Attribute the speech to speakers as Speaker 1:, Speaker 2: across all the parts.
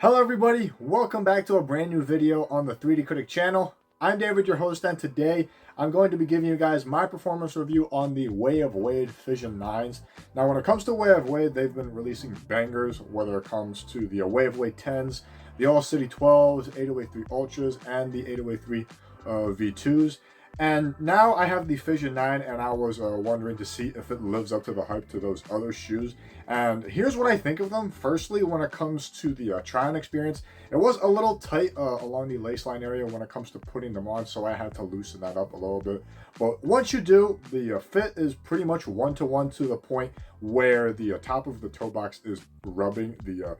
Speaker 1: Hello everybody, welcome back to a brand new video on the 3D Critic channel. I'm David, your host, and today I'm going to be giving you guys my performance review on the Way of Wade Fission 9s. Now when it comes to Way of Wade, they've been releasing bangers, whether it comes to the Way of Wade 10s, the All City 12s, 8083 Ultras, and the 8083 V2s. And now I have the Fission 9, and I was wondering to see if it lives up to the hype to those other shoes. And here's what I think of them. Firstly, when it comes to the try-on experience, it was a little tight along the lace line area when it comes to putting them on, so I had to loosen that up a little bit. But once you do, the fit is pretty much one-to-one to the point where the top of the toe box is rubbing the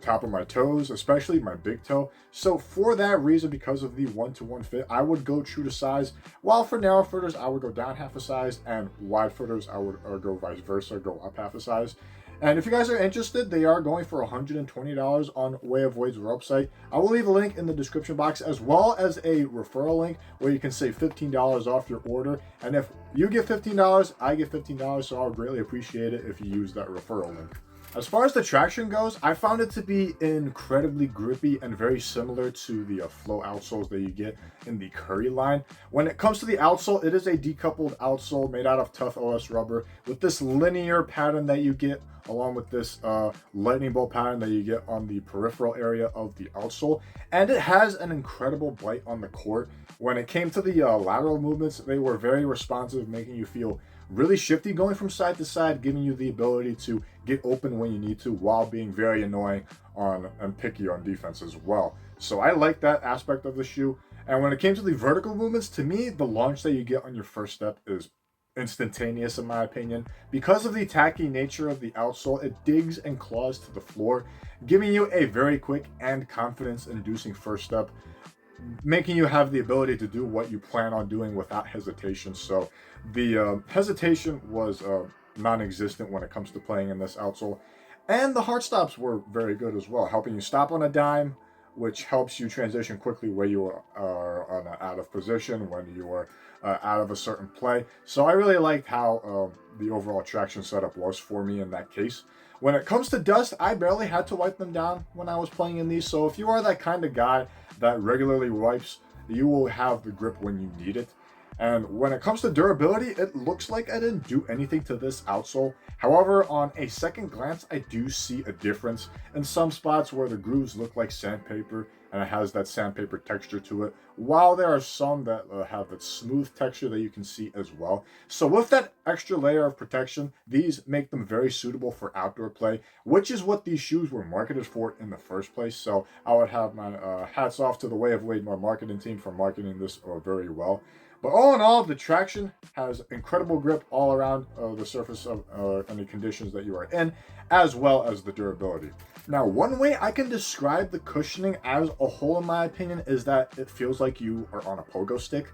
Speaker 1: top of my toes, especially my big toe. So for that reason, because of the one-to-one fit, I would go true to size, while for narrow footers I would go down half a size, and wide footers I would go vice versa, go up half a size. And if you guys are interested, they are going for $120 on Way of Wade's website. I will leave a link in the description box, as well as a referral link where you can save $15 off your order. And if you get $15, I get $15, so I would greatly appreciate it if you use that referral link. As far as the traction goes, I found it to be incredibly grippy and very similar to the flow outsoles that you get in the Curry line. When it comes to the outsole, it is a decoupled outsole made out of tough OS rubber with this linear pattern that you get, along with this lightning bolt pattern that you get on the peripheral area of the outsole. And it has an incredible bite on the court. When it came to the lateral movements, they were very responsive, making you feel really shifty going from side to side, giving you the ability to get open when you need to, while being very annoying and picky on defense as well. So I like that aspect of the shoe. And when it came to the vertical movements, to me, the launch that you get on your first step is instantaneous in my opinion. Because of the tacky nature of the outsole, it digs and claws to the floor, giving you a very quick and confidence-inducing first step, making you have the ability to do what you plan on doing without hesitation. So the hesitation was non-existent when it comes to playing in this outsole. And the hard stops were very good as well, helping you stop on a dime, which helps you transition quickly where you are on out of position, when you are out of a certain play. So I really liked how the overall traction setup was for me in that case. When it comes to dust, I barely had to wipe them down when I was playing in these. So if you are that kind of guy that regularly wipes, you will have the grip when you need it. And when it comes to durability, it looks like I didn't do anything to this outsole. However, on a second glance, I do see a difference in some spots where the grooves look like sandpaper and it has that sandpaper texture to it, while there are some that have that smooth texture that you can see as well. So with that extra layer of protection, these make them very suitable for outdoor play, which is what these shoes were marketed for in the first place. So I would have my hats off to the Way of Wade, my marketing team, for marketing this very well. But all in all, the traction has incredible grip all around the surface of any conditions that you are in, as well as the durability. Now, one way I can describe the cushioning as a whole, in my opinion, is that it feels like you are on a pogo stick.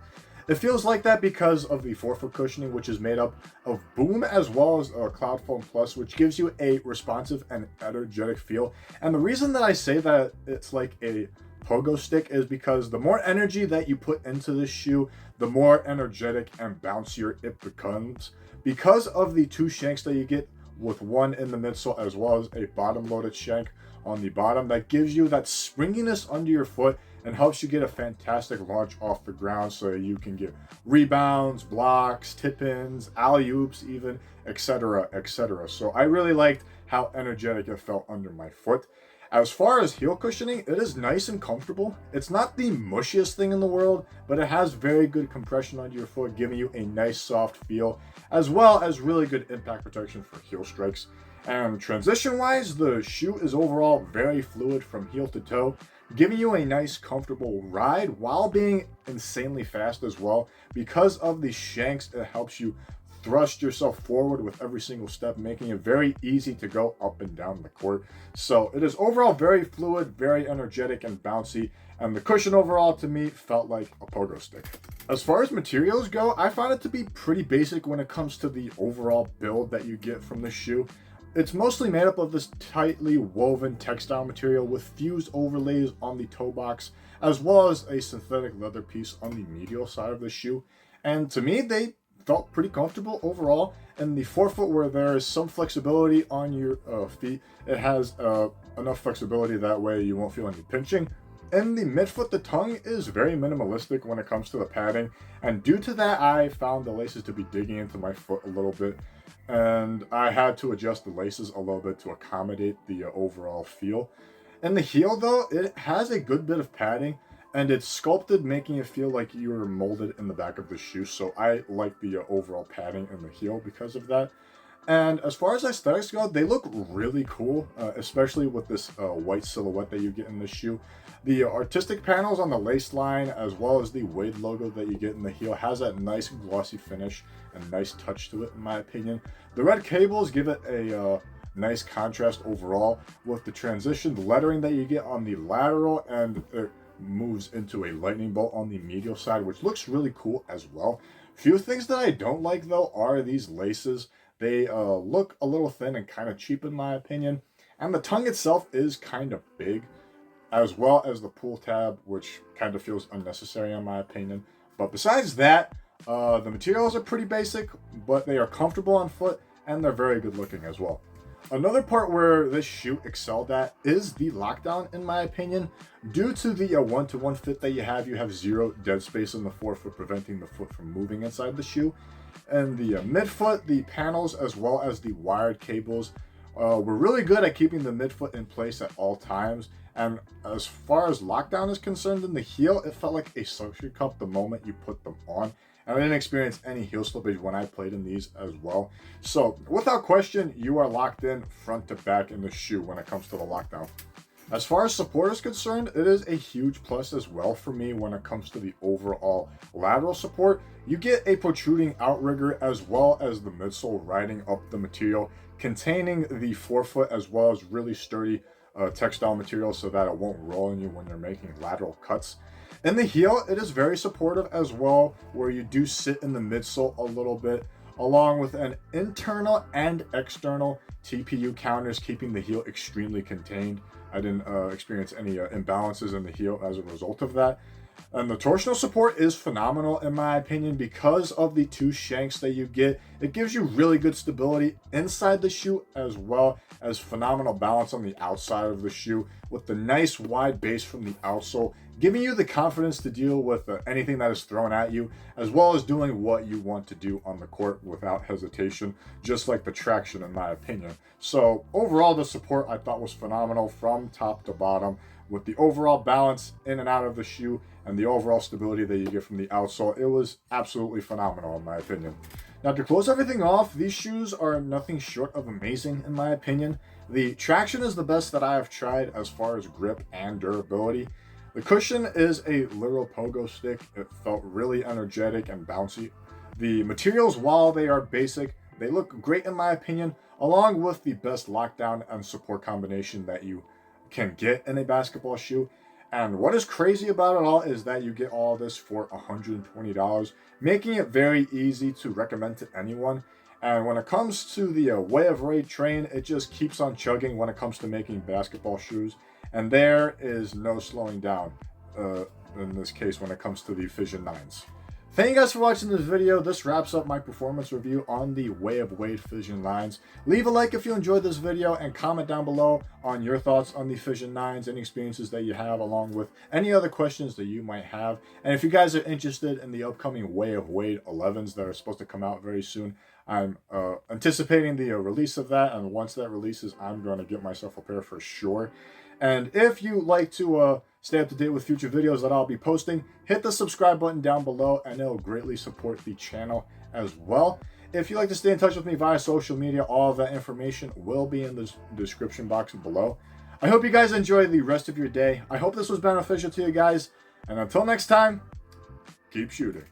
Speaker 1: It feels like that because of the forefoot cushioning, which is made up of Boom as well as Cloud Foam Plus, which gives you a responsive and energetic feel. And the reason that I say that it's like a pogo stick is because the more energy that you put into this shoe, the more energetic and bouncier it becomes. Because of the two shanks that you get, with one in the midsole as well as a bottom loaded shank on the bottom, that gives you that springiness under your foot and helps you get a fantastic launch off the ground, so you can get rebounds, blocks, tip-ins, alley-oops even, etc, etc. So I really liked how energetic it felt under my foot. As far as heel cushioning, it is nice and comfortable. It's not the mushiest thing in the world, but it has very good compression under your foot, giving you a nice soft feel, as well as really good impact protection for heel strikes. And transition-wise, the shoe is overall very fluid from heel to toe, giving you a nice comfortable ride while being insanely fast as well. Because of the shanks, it helps you thrust yourself forward with every single step, making it very easy to go up and down the court. So it is overall very fluid, very energetic and bouncy, and the cushion overall to me felt like a pogo stick. As far as materials go, I found it to be pretty basic when it comes to the overall build that you get from the shoe. It's mostly made up of this tightly woven textile material with fused overlays on the toe box, as well as a synthetic leather piece on the medial side of the shoe. And to me, they felt pretty comfortable overall, In the forefoot, where there is some flexibility on your feet, it has enough flexibility that way you won't feel any pinching. In the midfoot, the tongue is very minimalistic when it comes to the padding, and due to that, I found the laces to be digging into my foot a little bit, and I had to adjust the laces a little bit to accommodate the overall feel. In the heel, though, it has a good bit of padding, and it's sculpted, making it feel like you're molded in the back of the shoe. So I like the overall padding in the heel because of that. And as far as aesthetics go, they look really cool, especially with this white silhouette that you get in the shoe. The artistic panels on the lace line, as well as the Wade logo that you get in the heel, has that nice glossy finish and nice touch to it, in my opinion. The red cables give it a nice contrast overall with the transitioned lettering that you get on the lateral, and it moves into a lightning bolt on the medial side, which looks really cool as well. Few things that I don't like, though, are these laces. They look a little thin and kind of cheap, in my opinion. And the tongue itself is kind of big, as well as the pull tab, which kind of feels unnecessary, in my opinion. But besides that, the materials are pretty basic, but they are comfortable on foot, and they're very good looking as well. Another part where this shoe excelled at is the lockdown, in my opinion. Due to the one-to-one fit that you have zero dead space in the forefoot, preventing the foot from moving inside the shoe. And the midfoot, the panels, as well as the wired cables, were really good at keeping the midfoot in place at all times. And as far as lockdown is concerned, in the heel, it felt like a suction cup the moment you put them on. And I didn't experience any heel slippage when I played in these as well. So without question, you are locked in front to back in the shoe when it comes to the lockdown. As far as support is concerned, it is a huge plus as well for me when it comes to the overall lateral support. You get a protruding outrigger, as well as the midsole riding up the material, containing the forefoot, as well as really sturdy textile material so that it won't roll on you when you're making lateral cuts. In the heel, it is very supportive as well, where you do sit in the midsole a little bit, along with an internal and external TPU counters, keeping the heel extremely contained. I didn't experience any imbalances in the heel as a result of that. And the torsional support is phenomenal, in my opinion, because of the two shanks that you get. It gives you really good stability inside the shoe, as well as phenomenal balance on the outside of the shoe, with the nice wide base from the outsole, giving you the confidence to deal with anything that is thrown at you, as well as doing what you want to do on the court without hesitation, just like the traction, in my opinion. So overall, the support I thought was phenomenal from top to bottom, with the overall balance in and out of the shoe and the overall stability that you get from the outsole. It was absolutely phenomenal, in my opinion. Now, to close everything off, these shoes are nothing short of amazing, in my opinion. The traction is the best that I have tried as far as grip and durability. The cushion is a literal pogo stick. It felt really energetic and bouncy. The materials, while they are basic, they look great, in my opinion, along with the best lockdown and support combination that you can get in a basketball shoe. And what is crazy about it all is that you get all this for $120, making it very easy to recommend to anyone. And when it comes to the Way of Wade train, it just keeps on chugging when it comes to making basketball shoes. And there is no slowing down in this case when it comes to the Fission 9s. Thank you guys for watching this video. This wraps up my performance review on the Way of Wade Fission 9s. Leave a like if you enjoyed this video, and comment down below on your thoughts on the Fission 9s, any experiences that you have, along with any other questions that you might have. And if you guys are interested in the upcoming Way of Wade 11s that are supposed to come out very soon, I'm anticipating the release of that, and once that releases, I'm going to get myself a pair for sure. And if you like to stay up to date with future videos that I'll be posting, hit the subscribe button down below, and it'll greatly support the channel as well. If you'd like to stay in touch with me via social media, all of that information will be in the description box below. I hope you guys enjoy the rest of your day. I hope this was beneficial to you guys, and until next time, keep shooting.